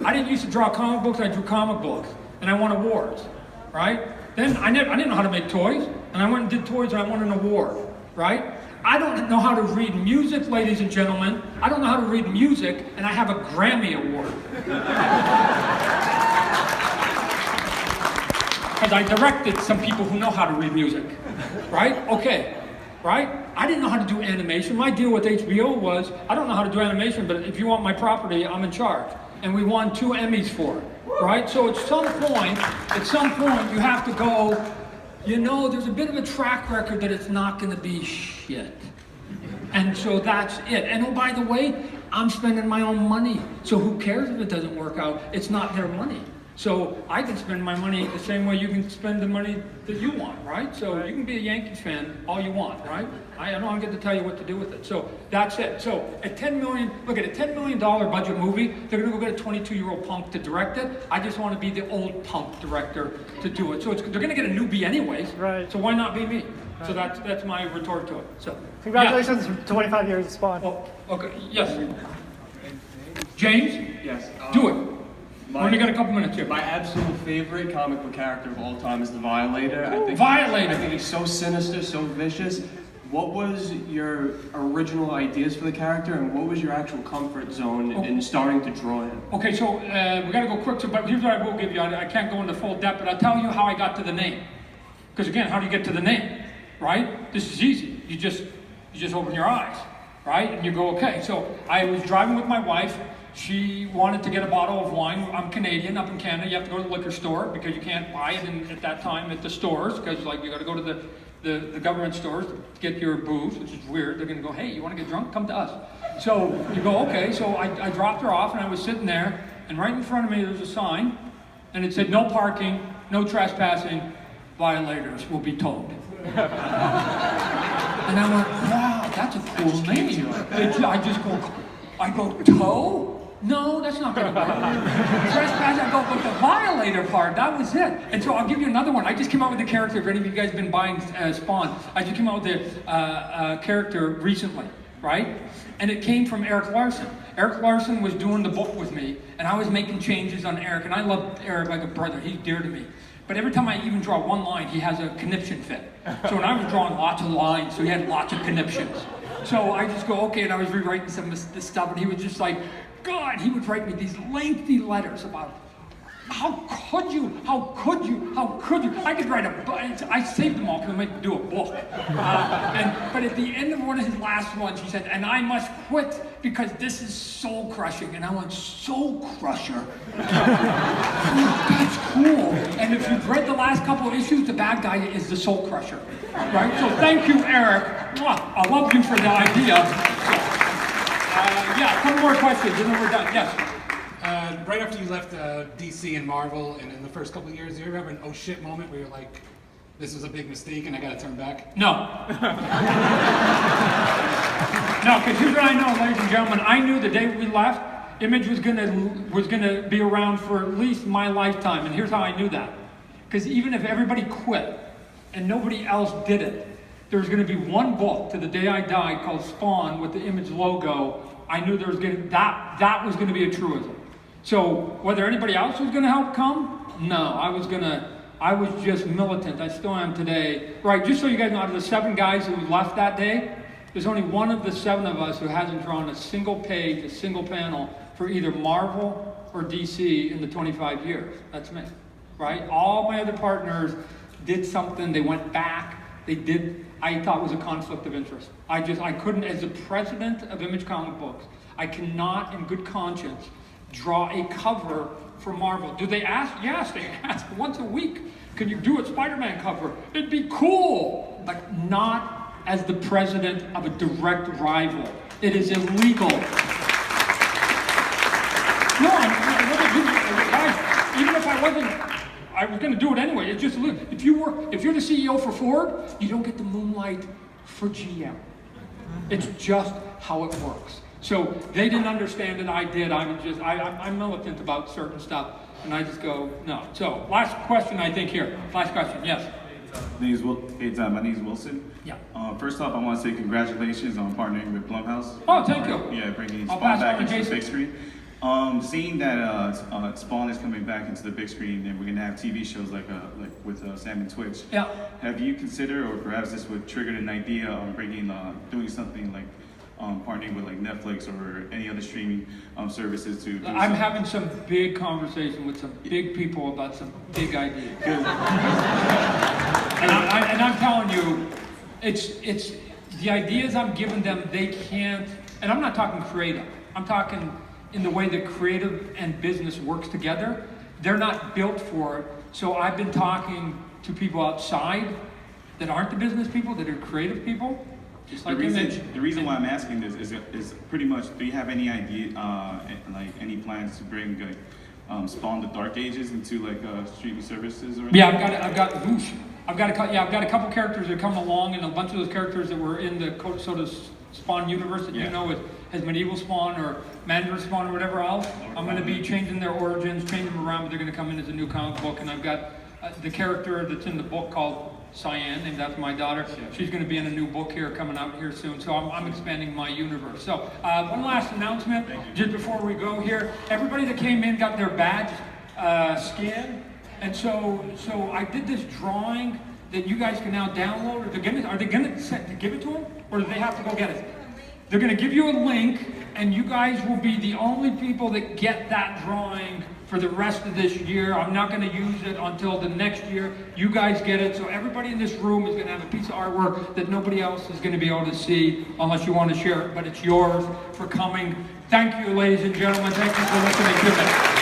I didn't used to draw comic books. I drew comic books, and I won awards, right? Then I didn't know how to make toys, and I went and did toys, and I won an award, right? I don't know how to read music, ladies and gentlemen. I don't know how to read music, and I have a Grammy Award. Because I directed some people who know how to read music, right? Okay, right? I didn't know how to do animation. My deal with HBO was, I don't know how to do animation, but if you want my property, I'm in charge. And we won 2 Emmys for it, right? So at some point, you have to go, there's a bit of a track record that it's not going to be shit. And so that's it. And oh, by the way, I'm spending my own money. So who cares if it doesn't work out? It's not their money. So I can spend my money the same way you can spend the money that you want, right? So you can be a Yankees fan all you want, right? I don't get to tell you what to do with it. So that's it. So at $10 million, look at a $10 million budget movie, they're gonna go get a 22-year-old punk to direct it. I just want to be the old punk director to do it. So they're gonna get a newbie anyways. Right. So why not be me? Right. So that's my retort to it. So congratulations for 25 years of Spawn. Oh, okay. Yes. James? Yes. Do it. We only got a couple minutes here. My absolute favorite comic book character of all time is the Violator. Violator! I think he's so sinister, so vicious. What was your original ideas for the character, and what was your actual comfort zone in starting to draw him? Okay, so we got to go quick, but here's what I will give you. I can't go into full depth, but I'll tell you how I got to the name. Because again, how do you get to the name, right? This is easy. You just open your eyes, right? And you go, okay. So I was driving with my wife. She wanted to get a bottle of wine. I'm Canadian, up in Canada. You have to go to the liquor store because you can't buy it at that time at the stores because like you got to go to the government stores to get your booze, which is weird. They're going to go, hey, you want to get drunk? Come to us. So you go, okay. So I dropped her off and I was sitting there and right in front of me there's a sign and it said no parking, no trespassing, violators will be towed. And I went, wow, that's a cool name. I go, tow? No, that's not going to work. Trespass, I go, but the violator part, that was it. And so I'll give you another one. I just came out with a character, if any of you guys have been buying Spawn, I just came out with a character recently, right? And it came from Eric Larson. Eric Larson was doing the book with me, and I was making changes on Eric, and I love Eric like a brother. He's dear to me. But every time I even draw one line, he has a conniption fit. So when I was drawing lots of lines, so he had lots of conniptions. So I just go, okay, and I was rewriting some of this stuff, and he was just like, God, he would write me these lengthy letters about, how could you? I could write I saved them all because I might do a book. But at the end of one of his last ones, he said, and I must quit because this is soul crushing. And I went, soul crusher? That's cool. And if you've read the last couple of issues, the bad guy is the soul crusher. Right? So thank you, Eric. I love you for the idea. Yeah, a couple more questions and then we're done. Yes. Right after you left DC and Marvel, and in the first couple of years, do you ever have an oh shit moment where you're like, this was a big mistake and I gotta turn back? No. No, because here's what I know, ladies and gentlemen. I knew the day we left, Image was gonna be around for at least my lifetime, and here's how I knew that. Because even if everybody quit and nobody else did it, there was gonna be one book to the day I died called Spawn with the Image logo. I knew there was that was gonna be a truism. So whether anybody else was gonna help come, no, I was just militant. I still am today. Right, just so you guys know, out of the 7 guys who left that day, there's only one of the 7 of us who hasn't drawn a single page, a single panel for either Marvel or DC in the 25 years. That's me, right? All my other partners did something, they went back, they did, I thought was a conflict of interest. I couldn't, as the president of Image Comic Books, I cannot in good conscience draw a cover for Marvel. Do they ask? Yes, they ask once a week. Can you do a Spider-Man cover? It'd be cool, but not as the president of a direct rival. It is illegal. No, even if I was going to do it anyway. It's just illegal. If you're the CEO for Ford, you don't get the moonlight for GM. It's just how it works. So they didn't understand it, I did. I'm militant about certain stuff, and I just go, no. So last question, I think here. Last question, yes. My name is Wilson. Yeah. First off, I want to say congratulations on partnering with Blumhouse. Oh, thank you. Yeah, bringing I'll Spawn pass back on to into the Jason. big screen. Seeing that Spawn is coming back into the big screen, and we're gonna have TV shows like with Sam and Twitch. Yeah. Have you considered, or perhaps this would trigger an idea on doing something like partnering with like Netflix or any other streaming services to do I'm having some big conversation with some big people about some big ideas. And I'm telling you, it's the ideas I'm giving them, they can't, and I'm not talking creative, I'm talking in the way that creative and business works together. They're not built for it. So I've been talking to people outside that aren't the business people, that are creative people. Like the reason why I'm asking this is pretty much, do you have any idea, like any plans to bring spawn the Dark Ages into like streaming services or? Yeah, I've got a couple characters that come along, and a bunch of those characters that were in the sort of Spawn universe that you know as medieval Spawn or Mandarin Spawn or whatever else. I'm going to be changing their origins, changing them around, but they're going to come in as a new comic book. And I've got the character that's in the book called Cyan, named after my daughter. She's going to be in a new book here coming out here soon. So I'm expanding my universe. So one last announcement just before we go here. Everybody that came in got their badge scanned. And so I did this drawing that you guys can now download. Are they going to give it to them, or do they have to go get it? They're going to give you a link, and you guys will be the only people that get that drawing for the rest of this year. I'm not going to use it until the next year. You guys get it. So everybody in this room is going to have a piece of artwork that nobody else is going to be able to see unless you want to share it. But it's yours for coming. Thank you, ladies and gentlemen. Thank you for listening to me.